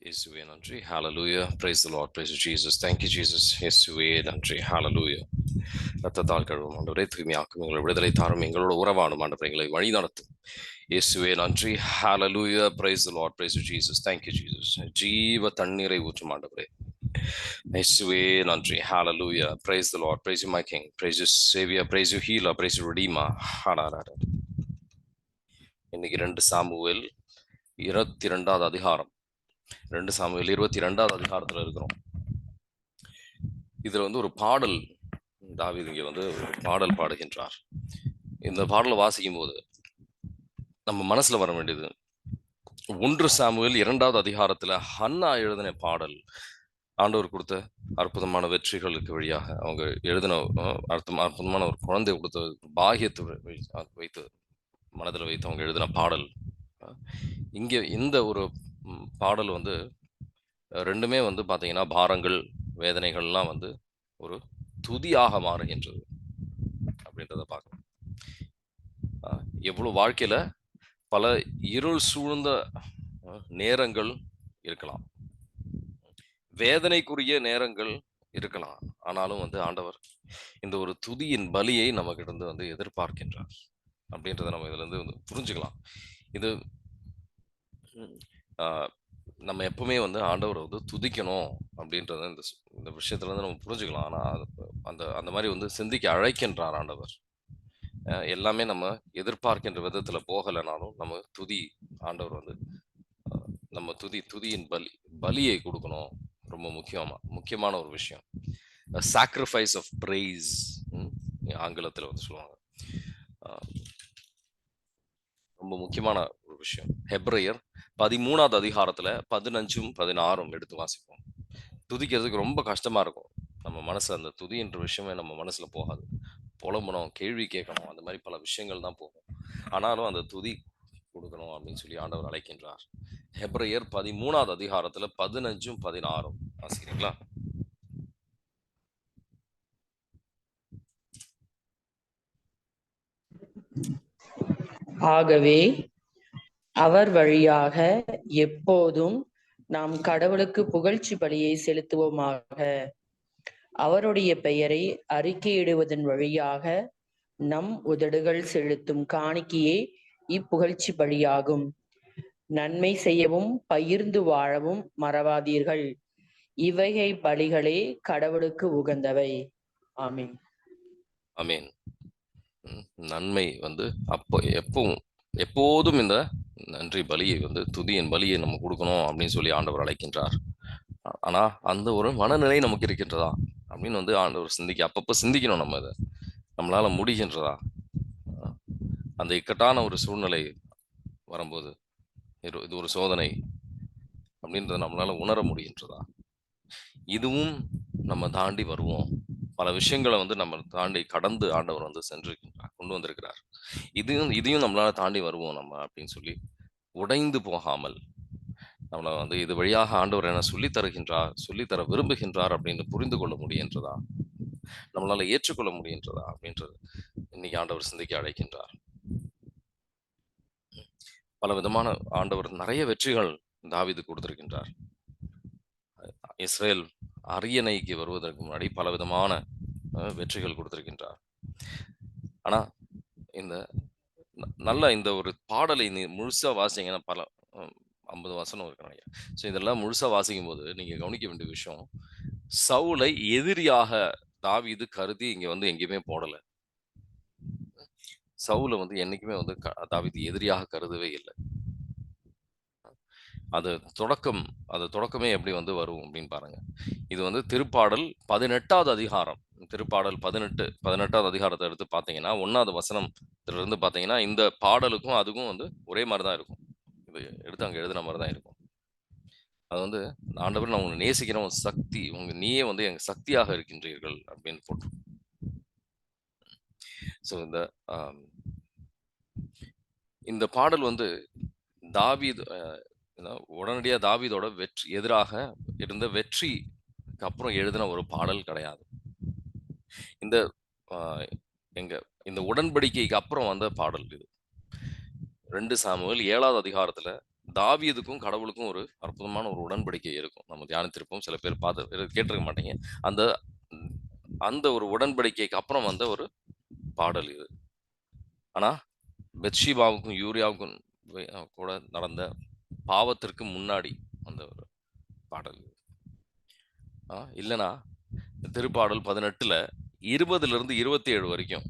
இயேசுவே நன்றி. ஹalleluya. Praise the Lord. Praise Jesus. Thank you Jesus. இயேசுவே நன்றி. ஹalleluya. இரத்தத்தால் கழுவும் ஆண்டவரே, தூய்மையாக்கும் எங்களை, விடுதலை தாரும் எங்களோட உறவாடும் ஆண்டவரே, எங்களை வழி நடத்தும் இயேசுவே நன்றி. ஹalleluya. Praise the Lord. Praise Jesus. Thank you Jesus. ஜீவ தண்ணீரை ஊற்றும் ஆண்டவரே, இயேசுவே நன்றி. ஹalleluya. Praise the Lord. Praise you my King. Praise you Savior. Praise you Healer. Praise you Redeemer. ஹalleluya. இன்னைக்கு 2 சாமுவேல் 22வது அதிகாரம், 2 சாமுவேல் 22வது அதிகாரத்துல இருக்கிறோம். இதுல ஒரு பாடல், தாவீது இங்க ஒரு பாடல் பாடுகின்றார். இந்த பாடலை வாசிக்கும் போது நம்ம மனசுல வர வேண்டியது, 1 சாமுவேல் 2வது அதிகாரத்துல ஹன்னா எழுதின பாடல், ஆண்டவர் கொடுத்த அற்புதமான வெற்றிகளுக்கு வழியாக அவங்க எழுதின அற்புதமான ஒரு குழந்தை கொடுத்த பாகியத்தை வைத்து மனதில் வைத்து அவங்க எழுதின பாடல். இங்க இந்த ஒரு பாடல் ரெண்டுமே பார்த்தீங்கன்னா பாரங்கள், வேதனைகள்லாம் ஒரு துதியாக மாறுகின்றது அப்படின்றத பார்க்கணும். எவ்வளவு வாழ்க்கையில பல இருள் சூழ்ந்த நேரங்கள் இருக்கலாம், வேதனைக்குரிய நேரங்கள் இருக்கலாம். ஆனாலும் ஆண்டவர் இந்த ஒரு துதியின் பலியை நமக்கு இருந்து எதிர்பார்க்கின்றார் அப்படின்றத நம்ம இதுல இருந்து புரிஞ்சுக்கலாம். இது நம்ம எப்பவுமே ஆண்டவர் துதிக்கணும் அப்படின்றத இந்த விஷயத்துல இருந்து நம்ம புரிஞ்சுக்கலாம். ஆனா அந்த மாதிரி சிந்திக்க அழைக்கின்றார் ஆண்டவர். எல்லாமே நம்ம எதிர்பார்க்கின்ற விதத்துல போகலைனாலும் நம்ம துதி, ஆண்டவர் நம்ம துதியின் பலியை கொடுக்கணும். ரொம்ப முக்கியமான ஒரு விஷயம், சாக்ரிஃபைஸ் ஆஃப் பிரைஸ் ஆங்கிலத்துல சொல்லுவாங்க. ரொம்ப முக்கியமான ஒரு விஷயம். ஹெப்ரேயர் 13வது அதிகாரத்துல 15, 16 எடுத்து வாசிப்போம். துதிக்கிறதுக்கு ரொம்ப கஷ்டமா இருக்கும். நம்ம மனசுல அந்த துதின்ற விஷயமே நம்ம மனசுல போகாது. புலம்பணும், கேள்வி கேட்கணும், அந்த மாதிரி பல விஷயங்கள் தான் போகும். ஆனாலும் அந்த துதி கொடுக்கணும் அப்படின்னு சொல்லி ஆண்டவர் அழைக்கின்றார். ஹெப்ரேயர் 13வது அதிகாரத்துல 15, 16 வாசிக்கிறீங்களா? ஆகவே அவர் வழியாக எப்போதும் நாம் கடவுளுக்கு புகழ்ச்சி பலியை செலுத்துவோமாக. அவருடைய பெயரை அறிக்கையிடுவதன் வழியாக நம் உதடுகள் செலுத்தும் காணிக்கையே இப்புகழ்ச்சி பலியாகும். நன்மை செய்யவும் பகிர்ந்து வாழவும் மறவாதீர்கள். இவைகை பலிகளே கடவுளுக்கு உகந்தவை. ஆமீன். ஆமீன். நன்மை எப்போதும் இந்த நன்றி பலியை துதியின் பலியை நம்ம கொடுக்கணும் அப்படின்னு சொல்லி ஆண்டவர் அழைக்கின்றார். ஆனா அந்த ஒரு மனநிலை நமக்கு இருக்கின்றதா அப்படின்னு ஆண்டவர் அப்பப்போ சிந்திக்கணும். நம்ம இதை நம்மளால முடிகின்றதா? அந்த இக்கட்டான ஒரு சூழ்நிலை வரும்போது, இது ஒரு சோதனை அப்படின்றத நம்மளால உணர முடிகின்றதா? இதுவும் நம்ம தாண்டி வருவோம். பல விஷயங்களை நம்ம தாண்டி கடந்து ஆண்டவர் சென்றிருக்கின்றார், கொண்டு வந்திருக்கிறார். இதையும் நம்மளால தாண்டி வருவோம் நம்ம அப்படின்னு சொல்லி உடைந்து போகாமல், நம்மளை இது வழியாக ஆண்டவர் என்ன சொல்லித்தர விரும்புகின்றார் அப்படின்னு புரிந்து கொள்ள முடிகின்றதா? நம்மளால ஏற்றுக்கொள்ள முடிகின்றதா அப்படின்றது இன்னைக்கு ஆண்டவர் சிந்திக்க அழைக்கின்றார். பல விதமான ஆண்டவர் நிறைய வெற்றிகள் தாவீது கொடுத்திருக்கின்றார். இஸ்ரேல் அரியணைக்கு வருவதற்கு முன்னாடி பல விதமான வெற்றிகள் கொடுத்திருக்கின்றார். ஆனா இந்த ஒரு பாடலை நீ முழுசா வாசிங்கன்னா, பல 50 வசனம் இருக்கு. ஸோ இதெல்லாம் முழுசா வாசிக்கும் போது நீங்க கவனிக்க வேண்டிய விஷயம், சவுலை எதிரியாக தாவீது கருதி இங்க எங்கேயுமே போடல. சவுலை என்னைக்குமே தாவீது எதிரியாக கருதவே இல்லை. அது தொடக்கமே எப்படி வரும் அப்படின்னு பாருங்க. இது திருப்பாடல் 18வது அதிகாரம். திருப்பாடல் 18வது அதிகாரத்தை எடுத்து பார்த்தீங்கன்னா, 1வது வசனத்துல இருந்து பார்த்தீங்கன்னா, இந்த பாடலுக்கும் அதுக்கும் ஒரே மாதிரி தான் இருக்கும். இது எடுத்து அங்க எழுதுன மாதிரி தான் இருக்கும். அது ஆண்டவர், நான் உங்களை நேசிக்கிறேன், சக்தி நீயே எங்க சக்தியாக இருக்கின்றீர்கள் அப்படின்னு போட்டு. ஸோ இந்த பாடல் தாவீது உடனடியாக தாவீதோட எதிராக இருந்த வெற்றிக்கு அப்புறம் எழுதின ஒரு பாடல் கிடையாது. இந்த உடன்படிக்கைக்கு அப்புறம் வந்த பாடல் இது. 2 சாமுவேல் 7வது அதிகாரத்துல தாவீதுக்கும் கடவுளுக்கும் ஒரு அற்புதமான ஒரு உடன்படிக்கை இருக்கும். நம்ம தியானித்திருப்போம். சில பேர் கேட்டிருக்க மாட்டீங்க. அந்த அந்த ஒரு உடன்படிக்கைக்கு அப்புறம் வந்த ஒரு பாடல் இது. ஆனா, பெத்ஷிபாவுக்கும், யூரியாவுக்கும் கூட நடந்த பாவத்திற்கு முன்னாடி வந்த ஒரு பாடல் இது. இல்லன்னா, திருப்பாடல் 18ல 20லிருந்து 27 வரைக்கும்,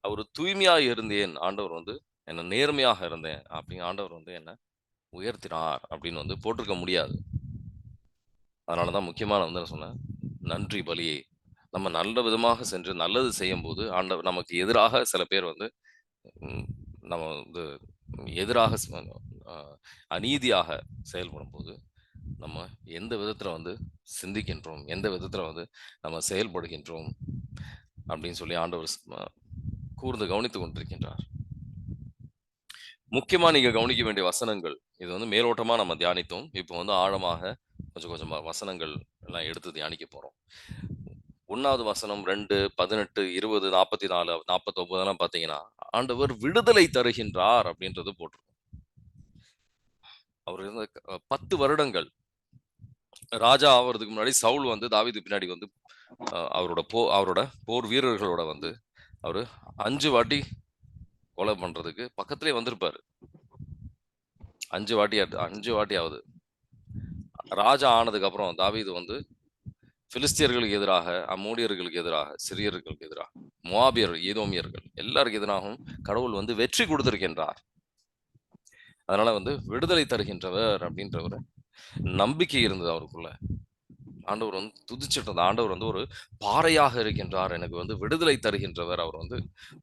அவரு தூய்மையா இருந்தேன். ஆண்டவர் வந்து என்ன நேர்மையாக இருந்தேன். அப்படின்னு ஆண்டவர் வந்து என்ன உயர்த்தினார் அப்படின்னு வந்து போட்டிருக்க முடியாது. அதனால தான் முக்கியமா நான் வந்து சொன்னேன். நன்றி பலியை நம்ம நல்ல விதமாக சென்று நல்லது செய்யும்போது, ஆண்டவர் நமக்கு எதிராக சில பேர் வந்து ம் நம்ம வந்து எதிராக அ அநீதியாக செயல்படும்போது, நம்ம எந்த விதத்தில வந்து சிந்திக்கின்றோம், எந்த விதத்தில வந்து நம்ம செயல்படுகின்றோம் அப்படின்னு சொல்லி ஆண்டவர் கூர்ந்து கவனித்துக் கொண்டிருக்கின்றார். முக்கியமா நீங்க கவனிக்க வேண்டிய வசனங்கள். இது வந்து மேலோட்டமா நம்ம தியானித்தோம். இப்போ வந்து ஆழமாக கொஞ்சம் கொஞ்சமா வசனங்கள் எல்லாம் எடுத்து தியானிக்க போறோம். 1வது வசனம் 2, 18, 20, 44, 49 பார்த்தீங்கன்னா, ஆண்டவர் விடுதலை தருகின்றார் அப்படின்றது போட்டிருக்கும். அவர் இருந்த 10 வருடங்கள் ராஜா ஆவறதுக்கு முன்னாடி சவுல் வந்து தாவீது பின்னாடி வந்து அவரோட போர் வீரர்களோட வந்து அவரு 5 வாட்டி கொலை பண்றதுக்கு பக்கத்திலேயே வந்திருப்பாரு. 5 வாட்டியாவது. ராஜா ஆனதுக்கு அப்புறம் தாவீது வந்து பிலிஸ்தியர்களுக்கு எதிராக, அம்மோனியர்களுக்கு எதிராக, சிரியர்களுக்கு எதிராக, மோவாபியர், ஏதோமியர்கள் எல்லாருக்கு எதிராகவும் கடவுள் வந்து வெற்றி கொடுத்திருக்கின்றார். அதனால வந்து விடுதலை தருகின்றவர் அப்படின்ற ஒரு நம்பிக்கை இருந்தது அவருக்குள்ள. ஆண்டவர் வந்து துதிச்சிட்டு இருந்தார். ஆண்டவர் வந்து ஒரு பாறையாக இருக்கின்றார். எனக்கு வந்து விடுதலை தருகின்றவர். அவர் வந்து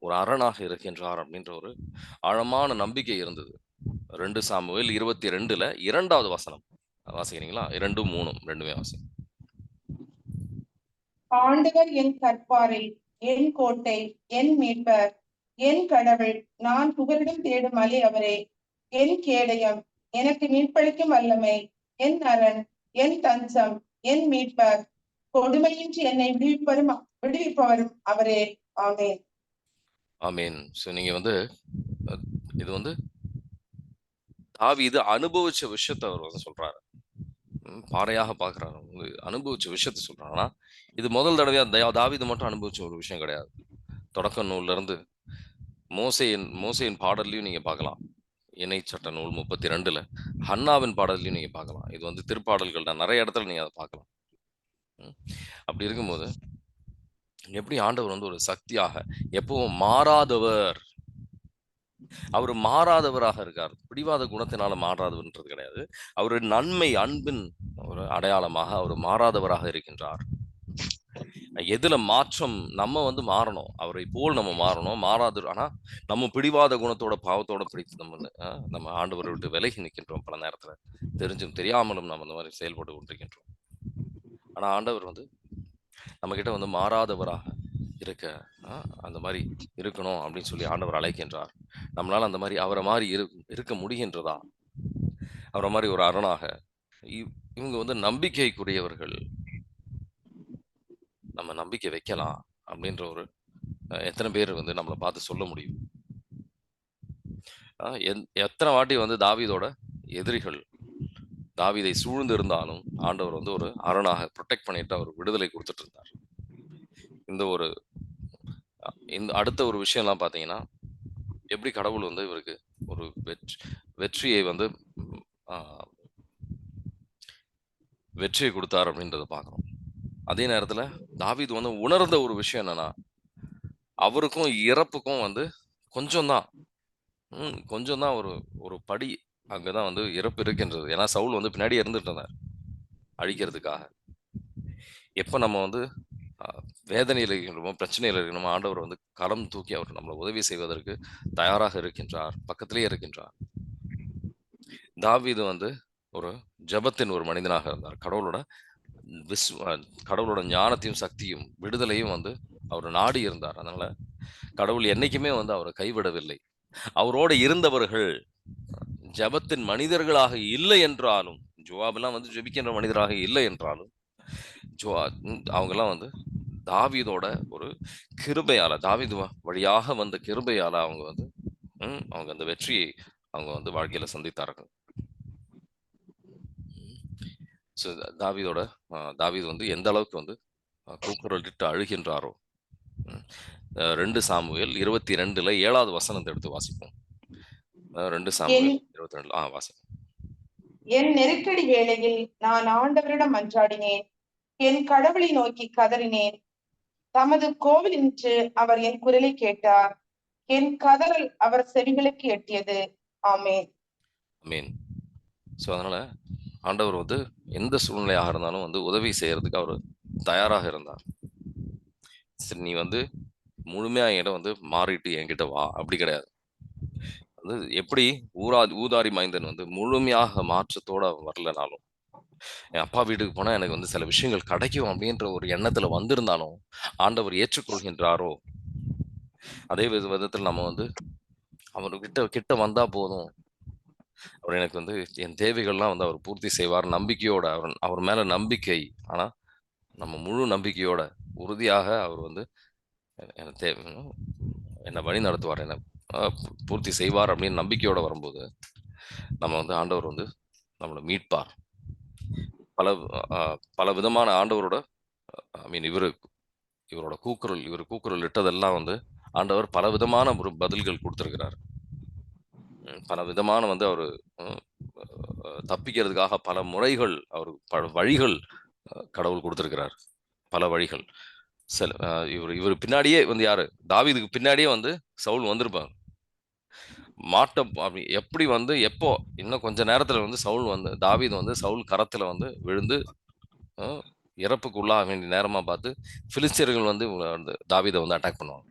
ஒரு அரணாக இருக்கின்றார் அப்படின்ற ஒரு ஆழமான நம்பிக்கை இருந்தது. 2 சாமுவேல் 22ல 2வது வசனம். வாசிக்கிறீங்களா? 2, 3 2மே வாசிங்க. ஆண்டவர் என் கற்பாரை, என் கோட்டை, என் மீட்பர், என் கடவுள், நான் புகலிடம் தேடும் மலை அவரே. என் கேடயம், எனக்கு மீட்பளிக்கும் வல்லமை, என் அரண், என் தஞ்சம், என் மீட்பர், கொடுமையின்றி என்னை விடுவிப்பவரும் அவரே. ஆமென். ஆமென். நீங்க வந்து இது வந்து தாவீது அனுபவிச்ச விஷயத்த அவர் வந்து சொல்றாரு. பாறையாக பார்க்குறாரு. அனுபவிச்ச விஷயத்த சொல்றாரு. ஆனா, இது முதல் தடவையா தாவீது மட்டும் அனுபவிச்ச ஒரு விஷயம் கிடையாது. தொடக்க நூல்ல இருந்து மோசேயின் பாடல்லையும் நீங்க பார்க்கலாம். இணைச்சட்ட நூல் 32ல ஹன்னாவின் பாடல்லையும் நீங்க பார்க்கலாம். இது வந்து திருப்பாடல்கள் தான். நெறைய இடத்துல நீங்க அத பார்க்கலாம். அப்படி இருக்கும்போது, எப்படி ஆண்டவர் வந்து ஒரு சக்தியாக எப்பவும் மாறாதவர். அவரு மாறாதவராக இருக்கார். பிடிவாத குணத்தினால மாறாதவர்ன்றது கிடையாது. அவரு நன்மை, அன்பின் ஒரு அடையாளமாக அவரு மாறாதவராக இருக்கின்றார். எதுல மாற்றம் நம்ம வந்து மாறணும். அவரை போல் நம்ம மாறணும். ஆனா நம்ம பிடிவாத குணத்தோட, பாவத்தோட பிடித்து நம்ம ஆண்டவரை விட்டு விலகி நிற்கின்றோம் பல நேரத்துல. தெரிஞ்சும் தெரியாமலும் நம்ம அந்த மாதிரி செயல்பட்டு கொண்டிருக்கின்றோம். ஆனா ஆண்டவர் வந்து நம்மகிட்ட வந்து மாறாதவராக இருக்க அந்த மாதிரி இருக்கணும் அப்படின்னு சொல்லி ஆண்டவர் அழைக்கின்றார். நம்மளால அந்த மாதிரி அவரை மாதிரி இருக்க முடிகின்றதா? அவரை மாதிரி ஒரு அரணாக இவங்க வந்து நம்பிக்கைக்குரியவர்கள். நம்ம நம்பிக்கை வைக்கலாம் அப்படின்ற ஒரு எத்தனை பேர் வந்து நம்மளை பார்த்து சொல்ல முடியும்? எத்தனை வாட்டி வந்து தாவீதோட எதிரிகள் தாவீதை சூழ்ந்து இருந்தாலும் ஆண்டவர் வந்து ஒரு அரணாக ப்ரொடெக்ட் பண்ணிட்டு அவர் விடுதலை கொடுத்துட்டு இருந்தார். இந்த அடுத்த ஒரு விஷயம்லாம் பார்த்தீங்கன்னா, எப்படி கடவுள் வந்து இவருக்கு ஒரு வெற்றியை வந்து வெற்றியை கொடுத்தார் அப்படின்றத பார்க்குறோம். அதே நேரத்துல தாவீது வந்து உணர்ந்த ஒரு விஷயம் என்னன்னா, அவருக்கும் இறப்புக்கும் வந்து கொஞ்சம் தான் கொஞ்சம் தான் ஒரு ஒரு படி அங்கதான் வந்து இறப்பு இருக்கின்றது. ஏன்னா சவுல் வந்து பின்னாடி இருந்துட்டு இருந்தார் அழிக்கிறதுக்காக. எப்ப நம்ம வந்து வேதனையில் இருக்கிறோமோ, பிரச்சனையில் இருக்கணுமோ, ஆண்டவர் வந்து கரம் தூக்கி அவர் நம்மளை உதவி செய்வதற்கு தயாராக இருக்கின்றார். பக்கத்திலேயே இருக்கின்றார். தாவீது வந்து ஒரு ஜபத்தின் ஒரு மனிதனாக இருந்தார். கடவுளோட ஞானத்தையும் சக்தியும் விடுதலையும் வந்து அவர் நாடி இருந்தார். அதனால கடவுள் என்னைக்குமே வந்து அவரை கைவிடவில்லை. அவரோடு இருந்தவர்கள் ஜபத்தின் மனிதர்களாக இல்லை என்றாலும், ஜோவாபெல்லாம் வந்து ஜெபிக்கின்ற மனிதராக இல்லை என்றாலும், அவங்கெல்லாம் வந்து தாவீதோட ஒரு கிருபையால, தாவீது வழியாக வந்த கிருபையால அவங்க வந்து அவங்க அந்த வெற்றியை அவங்க வந்து வாழ்க்கையில சந்தித்தார்கள். ஸோ தாவீது வந்து எந்த அளவுக்கு வந்து கூக்குரலிட்டு அழுகின்றாரோ. 2 சாமுவேல் 22ல 7வது வசனத்தை எடுத்து வாசிப்போம். 2 சாமுவேல் 22 வாசிப்போம். என் நெருக்கடி வேளையில் நான் ஆண்டவரிடம் மன்றாடினேன், என் கடவுளை நோக்கி கதறினேன். தமது கோவிலின்று அவர் என் குரலை கேட்டார். என் கதறல் அவர் செவிகளுக்கு எட்டியது. ஆமென். ஆமென். ஸோ அதனால ஆண்டவர் வந்து எந்த சூழ்நிலையாக இருந்தாலும் வந்து உதவி செய்யறதுக்கு அவர் தயாராக இருந்தார். சரி, நீ வந்து முழுமையா என்கிட்ட வந்து மாறிட்டு என்கிட்ட வா, அப்படி கிடையாது. வந்து எப்படி ஊதாரி மைந்தன் வந்து முழுமையாக மாற்றத்தோட வரலனாலும், என் அப்பா வீட்டுக்கு போனா எனக்கு வந்து சில விஷயங்கள் கிடைக்கும் அப்படின்ற ஒரு எண்ணத்துல வந்திருந்தாலும் ஆண்டவர் ஏற்றுக்கொள்கின்றாரோ, அதே விதத்தில் நம்ம வந்து கிட்ட வந்தா போதும், அவர் எனக்கு வந்து என் தேவைகள்லாம் வந்து அவர் பூர்த்தி செய்வார் நம்பிக்கையோட, அவர் மேல நம்பிக்கை. ஆனா நம்ம முழு நம்பிக்கையோட உறுதியாக அவர் வந்து என்னை வழி நடத்துவார், என்னை பூர்த்தி செய்வார் அப்படின்னு நம்பிக்கையோட வரும்போது நம்ம வந்து ஆண்டவர் வந்து நம்மளை மீட்பார். பல விதமான ஆண்டவரோட இவரோட கூக்குரல் இட்டதெல்லாம் வந்து ஆண்டவர் பல விதமான ஒரு பதில்கள் கொடுத்திருக்கிறார். பல விதமான வந்து அவரு தப்பிக்கிறதுக்காக பல முறைகள், அவர் பல வழிகள் கடவுள் கொடுத்திருக்கிறார். பல வழிகள். இவர் பின்னாடியே வந்து யாரு, தாவீதுக்கு பின்னாடியே வந்து சவுல் வந்திருப்பாங்க. அப்படி எப்படி வந்து எப்போ இன்னும் கொஞ்ச நேரத்துல வந்து தாவீது வந்து சவுல் கரத்துல வந்து விழுந்து இறப்புக்கு உள்ளாக வேண்டிய நேரமா பார்த்து பிலிஸ்தியர்கள் வந்து தாவீதை வந்து அட்டாக் பண்ணுவாங்க.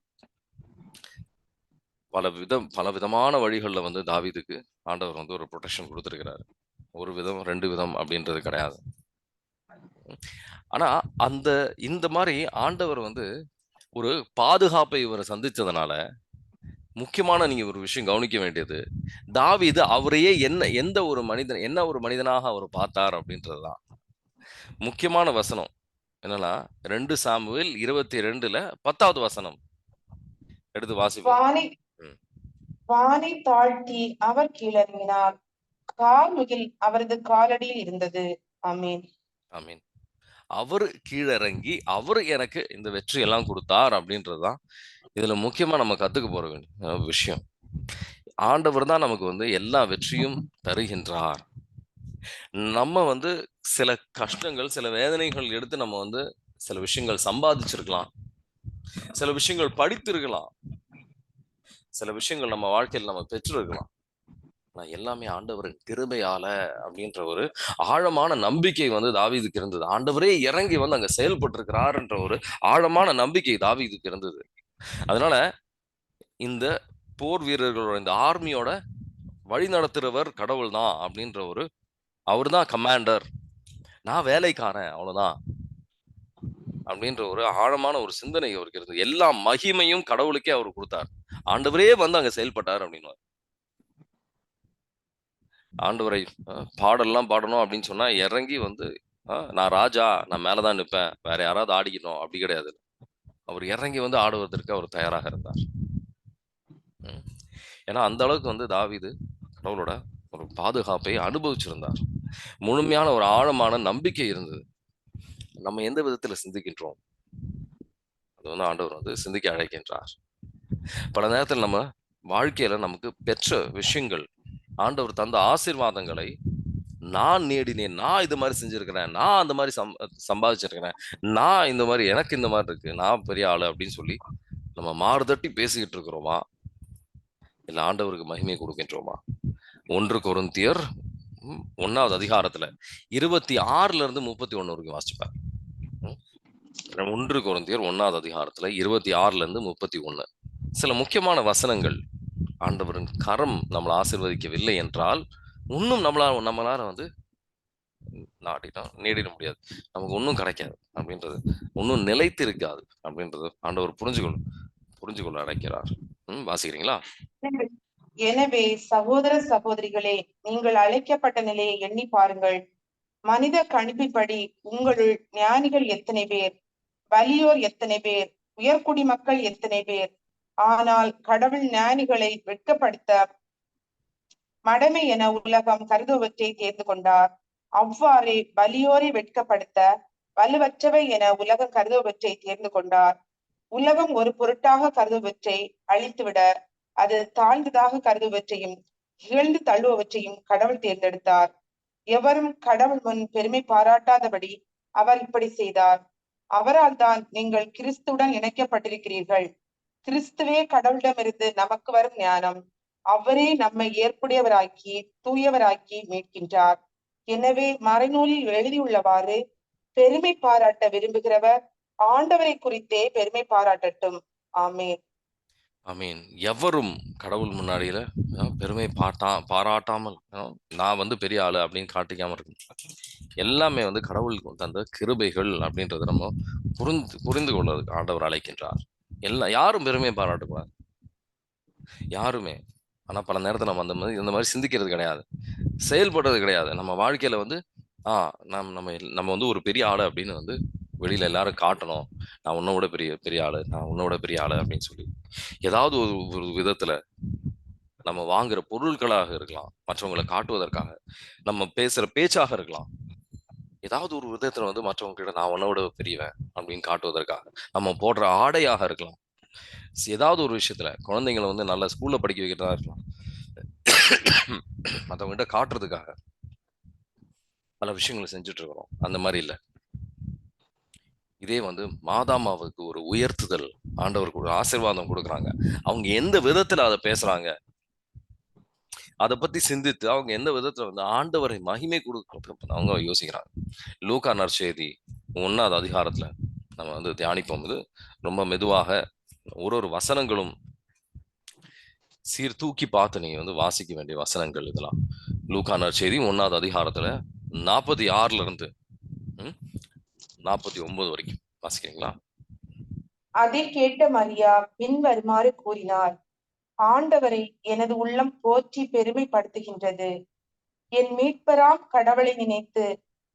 பல விதமான வழிகளில் வந்து தாவீதுக்கு ஆண்டவர் வந்து ஒரு ப்ரொடெக்ஷன் கொடுத்துருக்கிறாரு. ஒரு விதம் 2 விதம் அப்படின்றது கிடையாது. ஆனா இந்த மாதிரி ஆண்டவர் வந்து ஒரு பாதுகாப்பை இவரை சந்திச்சதுனால முக்கியமான நீங்க ஒரு விஷயம் கவனிக்க வேண்டியது, தாவீது அவரையே என்ன ஒரு மனிதனாக அவர் பார்த்தார் அப்படின்றதுதான் முக்கியமான வசனம். என்னன்னா 2 சாமுவேல் 22ல 10வது வசனம் எடுத்து வாசிப்போம். வானை தாழ்த்தி அவர் கீழிறங்கினார், கார்முகில் அவரது காலடியில் இருந்தது. ஆமீன். ஆமீன். அவர் கீழிறங்கி அவர் எனக்கு இந்த வெற்றி எல்லாம் கொடுத்தார் அப்படின்றதுதான் இதுல முக்கியமா நம்ம கத்துக்க போற வேண்டிய விஷயம். ஆண்டவர் தான் நமக்கு வந்து எல்லா வெற்றியும் தருகின்றார். நம்ம வந்து சில கஷ்டங்கள், சில வேதனைகள் எடுத்து நம்ம வந்து சில விஷயங்கள் சம்பாதிச்சிருக்கலாம், சில விஷயங்கள் படித்திருக்கலாம், சில விஷயங்கள் நம்ம வாழ்க்கையில் நம்ம பெற்றிருக்கலாம். எல்லாமே ஆண்டவரின் கிருபையால அப்படின்ற ஒரு ஆழமான நம்பிக்கை வந்து தாவீதுக்கு இருந்தது. ஆண்டவரே இறங்கி வந்து அங்க செயல்பட்டு இருக்கிறார்ன்ற ஒரு ஆழமான நம்பிக்கை தாவீதுக்கு இருந்தது. அதனால இந்த போர் வீரர்களோட, இந்த ஆர்மியோட வழி நடத்துறவர் கடவுள் தான் அப்படின்ற ஒரு, அவர் தான் கமாண்டர், நான் வேலைக்காரன் அவ்வளவுதான் அப்படின்ற ஒரு ஆழமான ஒரு சிந்தனை அவருக்கு இருந்தது. எல்லா மகிமையும் கடவுளுக்கே அவர் கொடுத்தார். ஆண்டவரே வந்து அங்க செயல்பட்டார் அப்படின்னு. ஆண்டவரை பாடலாம் பாடணும் அப்படின்னு சொன்னா இறங்கி வந்து நான் ராஜா, நான் மேலதான் நிற்பேன், வேற யாராவது ஆடிக்கணும் அப்படி கிடையாது. அவர் இறங்கி வந்து ஆடுவதற்கு அவர் தயாராக இருந்தார். ஏன்னா அந்த அளவுக்கு வந்து தாவீது கடவுளோட ஒரு பாதுகாப்பை அனுபவிச்சிருந்தார். முழுமையான ஒரு ஆழமான நம்பிக்கை இருந்தது. நம்ம எந்த விதத்துல சிந்திக்கின்றோம், அது வந்து ஆண்டவர் வந்து சிந்திக்க அழைக்கின்றார். பல நேரத்தில் நம்ம வாழ்க்கையில நமக்கு பெற்ற விஷயங்கள், ஆண்டவர் தந்த ஆசீர்வாதங்களை நான் நேடினேன், நான் இது மாதிரி செஞ்சிருக்கிறேன், நான் அந்த மாதிரி சம்பாதிச்சிருக்கிறேன், நான் இந்த மாதிரி, எனக்கு இந்த மாதிரி இருக்கு, நான் பெரிய ஆளு அப்படின்னு சொல்லி நம்ம மாறுதட்டி பேசிக்கிட்டு இருக்கிறோமா, இல்ல ஆண்டவருக்கு மகிமை கொடுக்கின்றோமா? 1 கொரிந்தியர் 1வது அதிகாரத்துல 26ல இருந்து 31 வரைக்கும் வாசிப்பேன். 1 கொரிந்தியர் 1வது அதிகாரத்துல 26ல இருந்து 31 சில முக்கியமான வசனங்கள். ஆண்டவரின் கரம் நம்மளை ஆசீர்வதிக்கவில்லை என்றால் இன்னும் நம்மளால வந்து நேடிட முடியாது, நமக்கு ஒன்றும் கிடைக்காது அப்படின்றது, ஒன்றும் நிலைத்து இருக்காது அப்படின்றது ஆண்டவர் புரிஞ்சுக்கொள்ள அழைக்கிறார். வாசிக்கிறீங்களா? எனவே சகோதர சகோதரிகளே, நீங்கள் அழைக்கப்பட்ட நிலையை எண்ணி பாருங்கள். மனித கணிப்பின்படி உங்களுள் ஞானிகள் எத்தனை பேர், வலியோர் எத்தனை பேர், உயர்குடி மக்கள் எத்தனை பேர். ஆனால் கடவுள் ஞானிகளை வெட்கப்படுத்த மடமை என உலகம் கருதுவற்றை தேர்ந்து கொண்டார். அவ்வாறே வலியோரை வெட்கப்படுத்த வலுவற்றவை என உலகம் கருதுவற்றை தேர்ந்து கொண்டார். உலகம் ஒரு பொருட்டாக கருதுவற்றை அழித்துவிட அது தாழ்ந்ததாக கருதுவற்றையும் இகழ்ந்து தள்ளுவற்றையும் கடவுள் தேர்ந்தெடுத்தார். எவரும் கடவுள் முன் பெருமை பாராட்டாதபடி அவர் இப்படி செய்தார். அவரால் தான் நீங்கள் கிறிஸ்துவுடன் இணைக்கப்பட்டிருக்கிறீர்கள். கிறிஸ்துவே கடவுளிடமிருந்து நமக்கு வரும் ஞானம். அவரே நம்மை ஏற்புடையவராக்கி தூயவராக்கி மீட்கின்றார். எனவே மறைநூலில் எழுதியுள்ளவாறு பெருமை பாராட்ட விரும்புகிறவர் ஆண்டவரை குறித்தே பெருமை பாராட்டட்டும். ஆமேன். ஆமீன். எவரும் கடவுள் முன்னாடியில பெருமை பாராட்டாமல் நான் வந்து பெரிய ஆளு அப்படின்னு காட்டிக்காம இருக்கும். எல்லாமே வந்து கடவுள் தந்த கிருபைகள் அப்படின்றத நம்ம புரிந்து கொள்வதற்கு ஆண்டவர் அழைக்கின்றார். யாரும் பெருமையை பாராட்டக்கூடாது, யாருமே. ஆனா பல நேரத்தில் நம்ம இந்த மாதிரி சிந்திக்கிறது கிடையாது, செயல்படுறது கிடையாது. நம்ம வாழ்க்கையில வந்து நம்ம வந்து ஒரு பெரிய ஆளு அப்படின்னு வந்து வெளியில எல்லாரும் காட்டணும். நான் உன்னோட பெரிய ஆளு, நான் உன்னோட பெரிய ஆளு அப்படின்னு சொல்லி ஏதாவது ஒரு விதத்துல நம்ம வாங்குற பொருட்களாக இருக்கலாம், மற்றவங்களை காட்டுவதற்காக நம்ம பேசுற பேச்சாக இருக்கலாம், ஏதாவது ஒரு விதத்துல வந்து மற்றவங்க கிட்ட நான் உன்னோட பெரியவன் அப்படின்னு காட்டுவதற்காக நம்ம போடுற ஆடையாக இருக்கலாம். ஏதாவது ஒரு விஷயத்துல குழந்தைங்களை வந்து நல்ல ஸ்கூல்ல படிக்க வைக்கிறதா இருக்கலாம், மற்றவங்க கிட்ட காட்டுறதுக்காக பல விஷயங்களை செஞ்சுட்டு இருக்கிறோம். அந்த மாதிரி இல்லை. இதே வந்து மாதாமாவுக்கு ஒரு உயர்த்துதல், ஆண்டவருக்கு ஒரு ஆசீர்வாதம் கொடுக்குறாங்க. அவங்க எந்த விதத்துல அதை பேசுறாங்க, அதை பத்தி சிந்தித்து அவங்க எந்த விதத்துல வந்து ஆண்டவரை மகிமை கொடுக்க அவங்க யோசிக்கிறாங்க. லூக்கா நற்செய்தி 1வது அதிகாரத்துல நம்ம வந்து தியானிப்போம். இது ரொம்ப மெதுவாக ஒரு வசனங்களும் சீர்தூக்கி பார்த்து நீங்க வந்து வாசிக்க வேண்டிய வசனங்கள் இதெல்லாம். லூக்கா நற்செய்தி 1வது அதிகாரத்துல 46ல இருந்து 49 வரைக்கும் வாசிக்கிறீங்களா? அதை கேட்ட மரியா பின் வருமாறு கூறினார். ஆண்டவரை எனது உள்ளம் போற்றி பெருமைப்படுத்துகின்றது. என் மீட்பராம் கடவுளை நினைத்து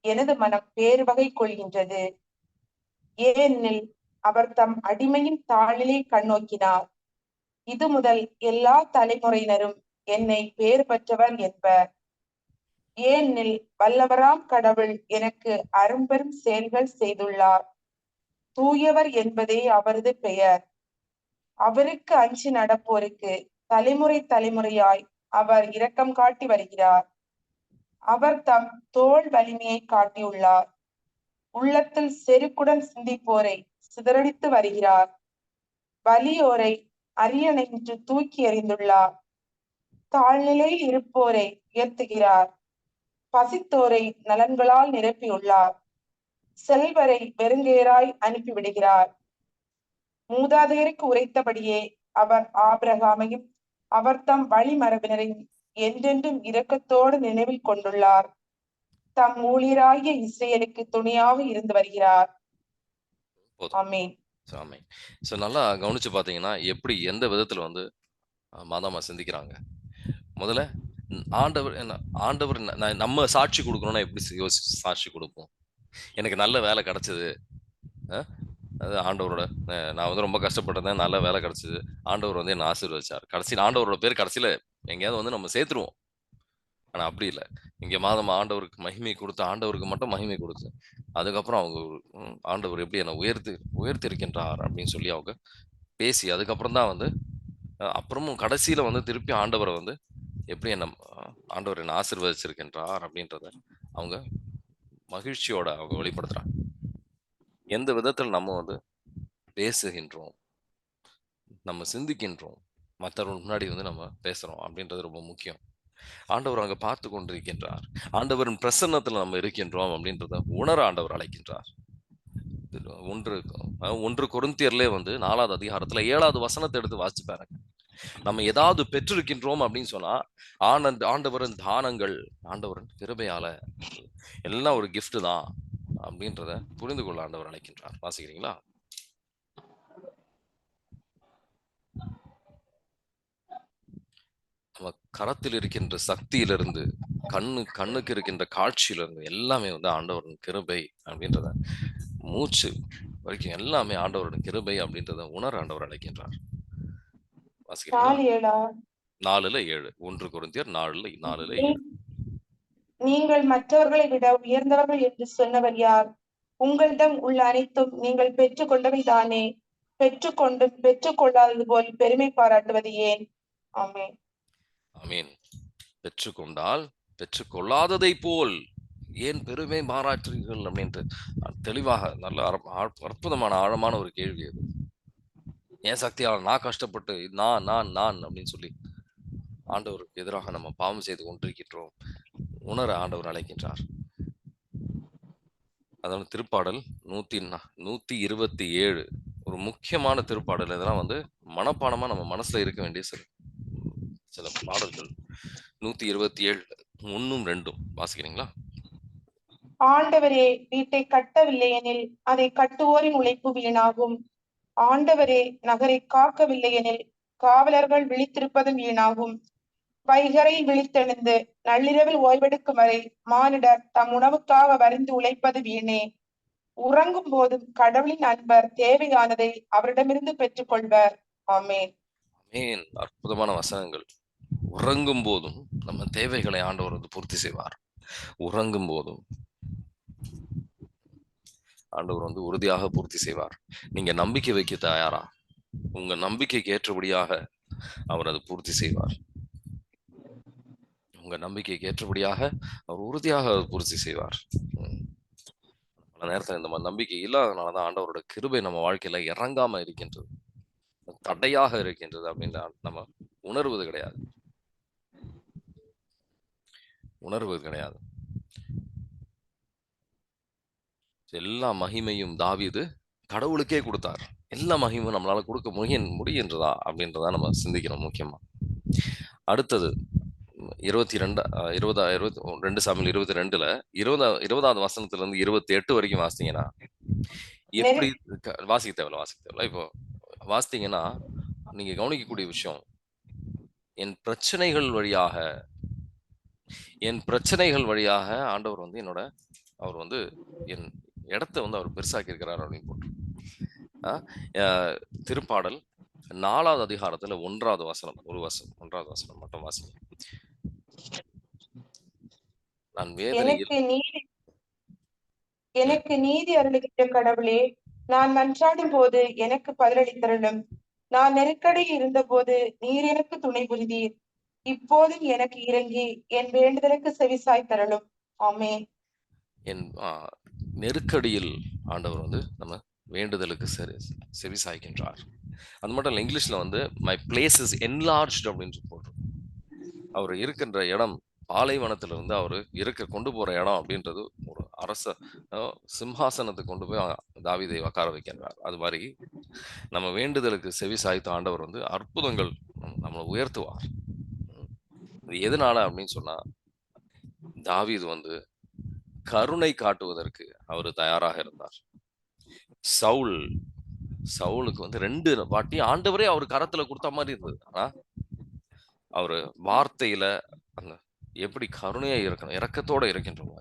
எனது மனம் பேருவகை கொள்கின்றது. ஏனெனில் அவர் தம் அடிமையின் தாளிலே கண்ணோக்கினார். இது முதல் எல்லா தலைமுறையினரும் என்னை பேறு பெற்றவர் என்பர். ஏனெனில் வல்லவராம் கடவுள் எனக்கு அரும்பெரும் செயல்கள் செய்துள்ளார். தூயவர் என்பதே அவரது பெயர். அவருக்கு அஞ்சி நடப்போருக்கு தலைமுறை தலைமுறையாய் அவர் இரக்கம் காட்டி வருகிறார். அவர் தம் தோல் வலிமையை காட்டியுள்ளார். உள்ளத்தில் செருக்குடன் சிந்திப்போரை சிதறடித்து வருகிறார். வலியோரை அரியணையின்றி தூக்கி எறிந்துள்ளார். தாழ்நிலையில் இருப்போரை உயர்த்துகிறார். பசித்தோரை நலன்களால் நிரப்பியுள்ளார். செல்வரை வெறுங்கேராய் அனுப்பிவிடுகிறார். மூதாதையருக்கு உரைத்தபடியே அவர் ஆபிரகாமையும் அவர் தம் வழிமரபினரையும் என்றென்றும் இரக்கத்தோடு நினைவில் கொண்டுள்ளார். தம் ஊழியராகிய இஸ்ரேலுக்கு துணையாக இருந்து வருகிறார். ஆமென். நல்லா கவனிச்சு பாத்தீங்கன்னா எப்படி எந்த விதத்துல வந்து மாதாமா சிந்திக்கிறாங்க. முதல்ல ஆண்டவர் நம்ம சாட்சி கொடுக்கணும்னா எப்படி சாட்சி கொடுப்போம்? எனக்கு நல்ல வேலை கிடைச்சது, அது ஆண்டவரோட, நான் வந்து ரொம்ப கஷ்டப்பட்டிருந்தேன், நல்ல வேலை கிடைச்சது, ஆண்டவர் வந்து என்ன ஆசீர்வதிச்சார். கடைசியில் ஆண்டவரோட பேர் கடைசியில எங்கேயாவது வந்து நம்ம சேர்த்துருவோம். ஆனா அப்படி இல்லை. இங்க மாதம் ஆண்டவருக்கு மகிமை கொடுத்து, ஆண்டவருக்கு மட்டும் மகிமை கொடுத்து, அதுக்கப்புறம் அவங்க ஆண்டவர் எப்படி என்னை உயர்த்தி இருக்கின்றார் அப்படின்னு சொல்லி அவங்க பேசி, அதுக்கப்புறம் தான் வந்து அப்புறமும் கடைசியில வந்து திருப்பி ஆண்டவரை வந்து எப்படி ஆண்டவர் என்ன ஆசீர்வதிச்சிருக்கின்றார் அப்படின்றத அவங்க மகிழ்ச்சியோட அவங்க வெளிப்படுத்துறாங்க. எந்த விதத்தில் நம்ம வந்து பேசுகின்றோம், நம்ம சிந்திக்கின்றோம், மற்றவர்கள் முன்னாடி வந்து நம்ம பேசுறோம் அப்படின்றது ரொம்ப முக்கியம். ஆண்டவர் அங்க பார்த்து கொண்டிருக்கின்றார். ஆண்டவரின் பிரசன்னத்துல நம்ம இருக்கின்றோம் அப்படின்றத உணர ஆண்டவர் அழைக்கின்றார். 1 கொரிந்தியர்லே வந்து 4வது அதிகாரத்துல 7வது வசனத்தை எடுத்து வாசிச்சு பாருங்க. நம்ம ஏதாவது பெற்றிருக்கின்றோம் அப்படின்னு சொன்னா ஆண்டவரின் தானங்கள், ஆண்டவரின் கிருபையால எல்லாம் ஒரு கிஃப்ட் தான் அப்படின்றத புரிந்து கொள்ள ஆண்டவர் அழைக்கின்றார். வாசிக்கிறீங்களா? நம்ம கரத்தில் இருக்கின்ற சக்தியிலிருந்து, கண்ணுக்கு இருக்கின்ற காட்சியிலிருந்து எல்லாமே வந்து ஆண்டவரின் கிருபை அப்படின்றத, மூச்சு வரைக்கும் எல்லாமே ஆண்டவரின் கிருபை அப்படின்றத உணர ஆண்டவர் அழைக்கின்றார். வாசிக்கிறீங்களா? 4:7 1 கொரிந்தியர் 4:7. நீங்கள் மற்றவர்களை விட உயர்ந்தவர்கள் என்று சொன்னவர் யார்? உங்களிடம் உள்ள அனைத்தும் நீங்கள் பெற்றுக்கொண்டவைதானே. பெற்றுக்கொண்டும் பெற்றுக்கொள்ளாதது போல் பெருமை பாராட்டுவது ஏன்? ஆமென். ஆமீன். பெற்றுக்கொண்டால் பெற்றுக்கொள்ளாததை போல் ஏன் பெருமை பாராட்டுறீர்கள் அப்படின்ட்டு தெளிவாக நல்ல அற்புதமான ஆழமான ஒரு கேள்வி அது. ஏன் சக்தியால் நான் கஷ்டப்பட்டு நான் நான் நான் அப்படின்னு சொல்லி ஆண்டவருக்கு எதிராக நம்ம பாவம் செய்து கொண்டிருக்கின்றோம் உணர ஆண்டவர் அழைக்கின்றார். அதாவது திருப்பாடல் 127 ஒரு முக்கியமான திருப்பாடல். இதெல்லாம் வந்து மனப்பாடமா நம்ம மனசுல இருக்க வேண்டிய சில பாடல்கள். 127 1ம் 2ம் வாசிக்கிறீங்களா? ஆண்டவரே, வீட்டை கட்டவில்லை எனில் அதை கட்டுவோரின் உழைப்பு வீணாகும். ஆண்டவரே, நகரை காக்கவில்லை எனில் காவலர்கள் விழித்திருப்பதும் வீணாகும். வைகரை விழித்தெழுந்து நள்ளிரவில் ஓய்வெடுக்கும் வரை மானிடர் தம் உணவுக்காக வரிந்து உழைப்பது வீணே. உறங்கும் போதும் கடவுளின் அன்பர் தேவையானதை அவரிடமிருந்து பெற்றுக்கொள்வர். ஆமென். ஆமென். அற்புதமான வசனங்கள். உறங்கும் போதும் நம்ம தேவைகளை ஆண்டவர் வந்து பூர்த்தி செய்வார். உறங்கும் போதும் ஆண்டவர் வந்து உறுதியாக பூர்த்தி செய்வார். நீங்க நம்பிக்கை வைக்க தயாரா? உங்க நம்பிக்கைக்கு ஏற்றபடியாக அவர் அதை பூர்த்தி செய்வார். உங்க நம்பிக்கைக்கு ஏற்றபடியாக அவர் உறுதியாக அதை பூர்த்தி செய்வார். பல நேரத்தில் இந்த மாதிரி நம்பிக்கை இல்லாதனாலதான் ஆண்டவரோட கிருபை நம்ம வாழ்க்கையில இறங்காம இருக்கின்றது, தடையாக இருக்கின்றது அப்படின்னு நம்ம உணர்வது கிடையாது. எல்லா மகிமையும் தாவீது கடவுளுக்கே கொடுத்தார். எல்லா மகிமையும் நம்மளால கொடுக்க முடிகின்றதா அப்படின்றதா நம்ம சிந்திக்கணும் முக்கியமா. அடுத்தது 2 சாமுவேல் 22ல 20வது வசனத்துல இருந்து 28 வரைக்கும் வாசித்தீங்கன்னா எப்படி வாசிக்க தேவையில்ல. இப்போ வாசித்தீங்கன்னா நீங்க கவனிக்கக்கூடிய விஷயம், என் பிரச்சனைகள் வழியாக ஆண்டவர் வந்து அவர் வந்து என் இடத்தை வந்து அவர் பெருசாக்கி இருக்கிறார் அப்படின்னு போட்டு திருப்பாடல் 4வது அதிகாரத்துல 1வது வசனம் 1வது வசனம் மட்டும் வாசிங்க. நான் எனக்கு நீதி அருளுகின்ற கடவுளே, நான் மன்றாடும் போது எனக்கு பதிலளித்தருளும். நான் நெருக்கடியில் இருந்த போது நீர் எனக்கு துணை புரிந்தீர். இப்போதும் எனக்கு இறங்கி என் வேண்டுதலுக்கு செவிசாய் தரலும். ஆமென். என் நெருக்கடியில் ஆண்டவர் வந்து நம்ம வேண்டுதலுக்கு செவிசாய்க்கின்றார். அது மட்டும் இல்லை, இங்கிலீஷ்ல வந்து மை பிளேஸ் இஸ் என்லார்ஜ்ட் அப்படின்னு போடுறோம். அவர் இருக்கின்ற இடம் பாலைவனத்துல இருந்து அவர் கொண்டு போற இடம் அப்படின்றது ஒரு அரச சிம்ஹாசனத்தை கொண்டு போய் தாவீதை உட்கார வைக்கின்றார். அது மாதிரி நம்ம வேண்டுதலுக்கு செவி சாய்த்த ஆண்டவர் வந்து அற்புதங்கள் நம்மளை உயர்த்துவார். எதனால அப்படின்னு சொன்னா, தாவீது வந்து கருணை காட்டுவதற்கு அவர் தயாராக இருந்தார். சவுலுக்கு வந்து 2 வாட்டி ஆண்டவரே அவர் கரத்துல கொடுத்த மாதிரி இருந்தது. ஆனா அவரு வார்த்தையில அந்த எப்படி கருணையா இருக்கணும்,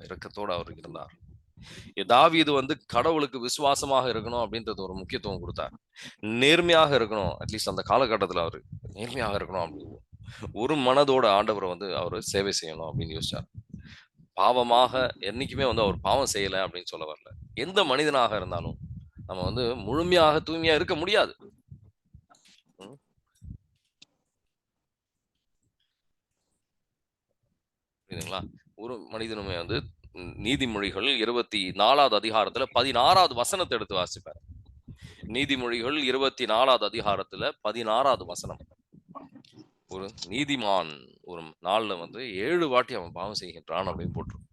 இரக்கத்தோட அவர் இருந்தார். தாவீது வந்து கடவுளுக்கு விசுவாசமாக இருக்கணும் அப்படின்றது ஒரு முக்கியத்துவம் கொடுத்தார். நேர்மையாக இருக்கணும், அட்லீஸ்ட் அந்த காலகட்டத்துல அவரு நேர்மையாக இருக்கணும் அப்படின்னு ஒரு மனதோட ஆண்டவரை வந்து அவர் சேவை செய்யணும் அப்படின்னு யோசிச்சார். பாவமாக என்னைக்குமே வந்து அவர் பாவம் செய்யல அப்படின்னு சொல்ல வரல. எந்த மனிதனாக இருந்தாலும் நம்ம வந்து முழுமையாக தூய்மையா இருக்க முடியாது. புரியுதுங்களா? ஒரு மனிதனுமே வந்து நீதிமொழிகள் 24வது அதிகாரத்துல 16வது வசனத்தை எடுத்து வாசிப்பார். நீதிமொழிகள் 24வது அதிகாரத்துல 16வது வசனம். ஒரு நீதிமான் ஒரு நாள்ல வந்து 7 வாட்டி அவன் பாவம் செய்கின்றான் அப்படின்னு போட்டிருக்கும்.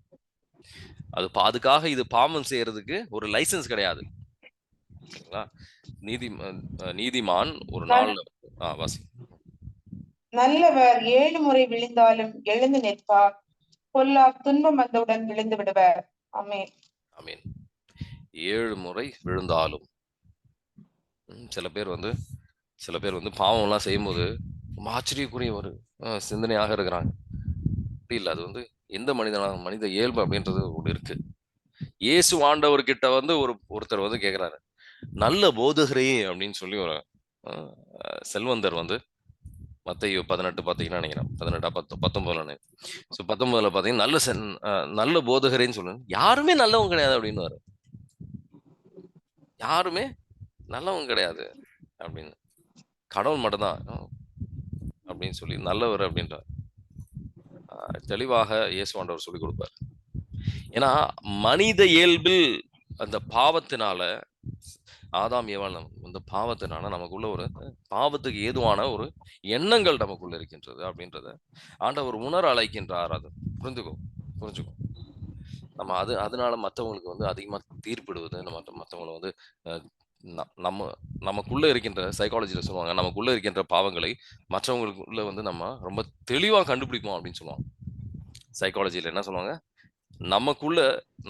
அதுக்காக இது பாவம் செய்யறதுக்கு ஒரு லைசன்ஸ் கிடையாது. நீதிமான் ஒரு நாள்ல வாசி. நல்லவர் 7 முறை விழுந்தாலும் எழுந்து நிற்பார், பொல்லா துன்பம் வந்தவுடன் விழுந்து விடுவார். ஆமென். ஆமென். 7 முறை விழுந்தாலும். சில பேர் வந்து பாவம் எல்லாம் செய்யும்போது ஆச்சரியக்குரிய ஒரு சிந்தனையாக இருக்கிறாங்க. அப்படி இல்லை, அது வந்து எந்த மனித இயல்பு அப்படின்றது ஒன்று இருக்கு. இயேசு ஆண்டவர்கிட்ட வந்து ஒருத்தர் வந்து கேட்கிறாரு, நல்ல போதகரே அப்படின்னு சொல்லி ஒரு செல்வந்தர் வந்து மத்தேயு 18 பார்த்தீங்கன்னா நினைக்கிறேன், 18 19 ஸோ 19 பார்த்தீங்கன்னா நல்ல போதகரேன்னு சொல்லுங்க, யாருமே நல்லவங்க கிடையாது அப்படின்னு. யாருமே நல்லவங்க கிடையாது அப்படின்னு, கடவுள் மட்டும்தான் அப்படின்னு சொல்லி நல்லவர் அப்படின்றார். தெளிவாக இயேசு ஆண்டவர் சொல்லிக் கொடுப்பார். ஏன்னா மனித இயல்பில் அந்த பாவத்தினால, ஆதாம் ஏவாள் இந்த பாவத்தினால நமக்குள்ள ஒரு பாவத்துக்கு ஏதுவான ஒரு எண்ணங்கள் நமக்குள்ள இருக்கின்றது அப்படின்றத ஆண்டவர் உணர அழைக்கின்றார். அது புரிஞ்சுக்கும். நம்ம அதனால மற்றவங்களுக்கு வந்து அதிகமா தீர்ப்பிடுவது, மற்றவங்களை வந்து நமக்குள்ள இருக்கின்ற சைக்காலஜில சொல்லுவாங்க, நமக்குள்ள இருக்கின்ற பாவங்களை மற்றவங்களுக்குள்ள வந்து நம்ம ரொம்ப தெளிவா கண்டுபிடிப்போம் அப்படின்னு சொல்லுவாங்க. சைக்காலஜில என்ன சொல்லுவாங்க, நமக்குள்ள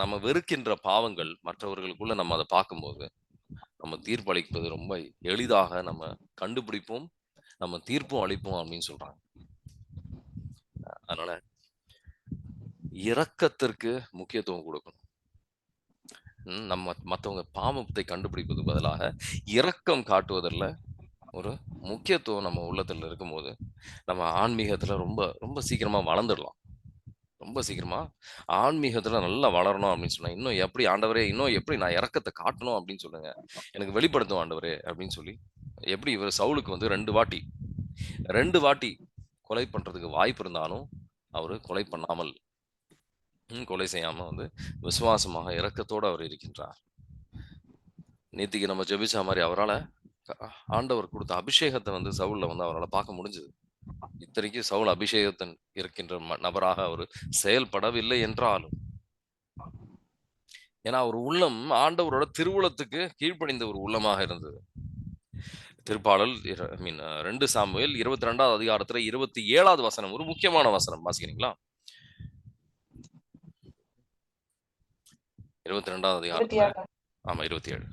நம்ம வெறுக்கின்ற பாவங்கள் மற்றவர்களுக்குள்ள நம்ம அதை பார்க்கும்போது நம்ம தீர்ப்பளிப்பது ரொம்ப எளிதாக நம்ம கண்டுபிடிப்போம், நம்ம தீர்ப்பும் அளிப்போம் அப்படின்னு சொல்றாங்க. அதனால இரக்கத்திற்கு முக்கியத்துவம் கொடுக்கணும். நம்ம மற்றவங்க பாவத்தை கண்டுபிடிப்பது பதிலாக இரக்கம் காட்டுவதில் ஒரு முக்கியத்துவம் நம்ம உள்ளத்துல இருக்கும்போது நம்ம ஆன்மீகத்துல ரொம்ப ரொம்ப சீக்கிரமா வளர்ந்துடலாம். ரொம்ப சீக்கிரமா ஆன்மீகத்துல நல்லா வளரணும் அப்படின்னு சொன்னா, இன்னும் எப்படி ஆண்டவரே, இன்னும் எப்படி நான் இரக்கத்தை காட்டணும் அப்படின்னு சொல்லுங்க, எனக்கு வெளிப்படுத்தும் ஆண்டவரே அப்படின்னு சொல்லி. எப்படி இவர் சவுலுக்கு வந்து 2 வாட்டி கொலை பண்றதுக்கு வாய்ப்பு இருந்தாலும் அவரு கொலை பண்ணாமல், கொலை செய்யாம வந்து விசுவாசமாக இரக்கத்தோடு அவர் இருக்கின்றார். நேத்திக்கு நம்ம ஜெபிச்ச மாதிரி அவரால் ஆண்டவர் கொடுத்த அபிஷேகத்தை வந்து சவுல்ல வந்து அவரால் பார்க்க முடிஞ்சது. இத்தனைக்கும் சவுல் அபிஷேகத்தன் இருக்கின்ற நபராக அவர் செயல்படவில்லை என்றாலும், ஏன்னா அவர் உள்ளம் ஆண்டவரோட திருவுளத்துக்கு கீழ்ப்படிந்த ஒரு உள்ளமாக இருந்தது. திருப்பாடல் 2 சாமுவேல் 22வது அதிகாரத்துல 27வது வசனம் ஒரு முக்கியமான வசனம், வாசிக்கிறீங்களா? 22வது அதிகாரத்துல, ஆமா 27.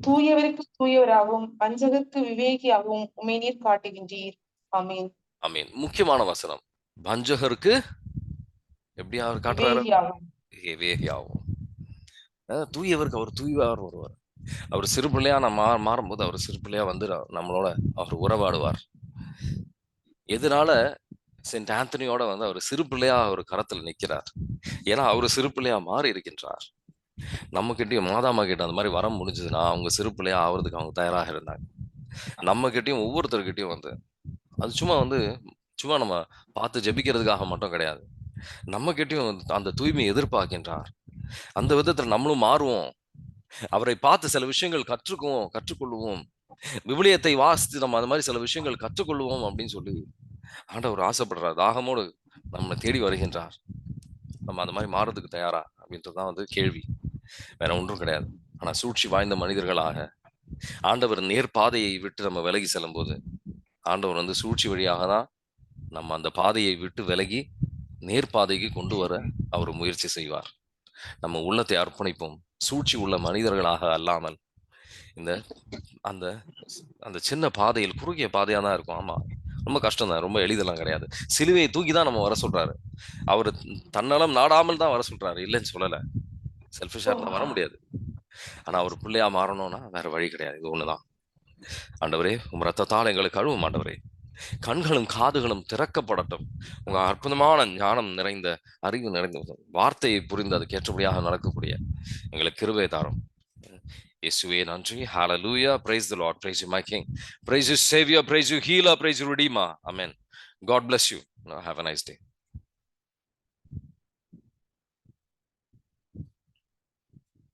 தூயவருக்கு தூயவராகவும் வஞ்சகருக்கு விவேகியாகவும் உம்மை நீர் காட்டுகின்றீர். ஆமீன். ஆமீன். முக்கியமான வசனம். வஞ்சகருக்கு எப்படி அவர் காட்டுறாரு? விவேகியாகவும். தூயவருக்கு அவர் தூயவர் வருவார். அவர் சிறு பிள்ளையா நம்ம மாறும்போது அவர் சிறு பிள்ளையா வந்து நம்மளோட அவர் உறவாடுவார். எதனால செயின்ட் ஆந்தனியோட வந்து அவர் சிறு பிள்ளையா அவர் கரத்துல நிற்கிறார்? ஏன்னா அவர் சிறு பிள்ளையா மாறி இருக்கின்றார். நம்ம கிட்டயும் மாதாமா கிட்ட அந்த மாதிரி வர முடிஞ்சதுன்னா அவங்க சிறு பிள்ளையா ஆகிறதுக்கு அவங்க தயாராக இருந்தாங்க. நம்ம கிட்டயும் ஒவ்வொருத்தர்கிட்டயும் வந்து அது சும்மா நம்ம பார்த்து ஜெபிக்கிறதுக்காக மட்டும் கிடையாது, நம்ம கிட்டயும் அந்த தூய்மையை எதிர்பார்க்கின்றார். அந்த விதத்துல நம்மளும் மாறுவோம், அவரை பார்த்து சில விஷயங்கள் கற்றுக்கொள்வோம், விவிலியத்தை வாசித்து நம்ம அந்த மாதிரி சில விஷயங்கள் கற்றுக்கொள்வோம் அப்படின்னு சொல்லி ஆண்டவர் ஆசைப்படுறார். தாகமோடு நம்மளை தேடி வருகின்றார். நம்ம அந்த மாதிரி மாறுறதுக்கு தயாரா அப்படின்றதுதான் வந்து கேள்வி, வேற ஒன்றும் கிடையாது. ஆனா சூழ்ச்சி வாய்ந்த மனிதர்களாக ஆண்டவர் நேர்பாதையை விட்டு நம்ம விலகி செல்லும் போது ஆண்டவர் வந்து சூழ்ச்சி வழியாக தான் நம்ம அந்த பாதையை விட்டு விலகி நேர்பாதைக்கு கொண்டு வர அவர் முயற்சி செய்வார். நம்ம உள்ளத்தை அர்ப்பணிப்போம், சூழ்ச்சி உள்ள மனிதர்களாக அல்லாமல் இந்த அந்த அந்த சின்ன பாதையில், குறுகிய பாதையா தான் இருக்கும். ஆமா, ரொம்ப கஷ்டம் தான், ரொம்ப எளிதெல்லாம் கிடையாது. சிலுவையை தூக்கி தான் நம்ம வர சொல்றாரு. அவர் தன்னலம் நாடாமல் தான் வர சொல்றாரு, இல்லைன்னு சொல்லல. செல்ஃபிஷா இருந்தா வர முடியாது. ஆனா அவர் பிள்ளையா மாறணும்னா வேற வழி கிடையாது. இது ஒண்ணுதான். ஆண்டவரே, உம் ரத்தத்தால் எங்களுக்கு கழுவும் ஆண்டவரே. கண்களும் காதுகளும் திறக்கப்படட்டும். உங்க அற்புதமான ஞானம் நிறைந்த, அறிவு நிறைந்த வார்த்தையை புரிந்து அதுக்கு ஏற்றபடியாக நடக்கக்கூடிய எங்களுக்கு கிருபை தாரும். இயேசுவே நன்றி. Hallelujah. Praise the Lord. Praise you, my King. Praise you, Savior. Praise you, Healer. Praise you, Redeemer. Amen. God bless you. Have a nice day.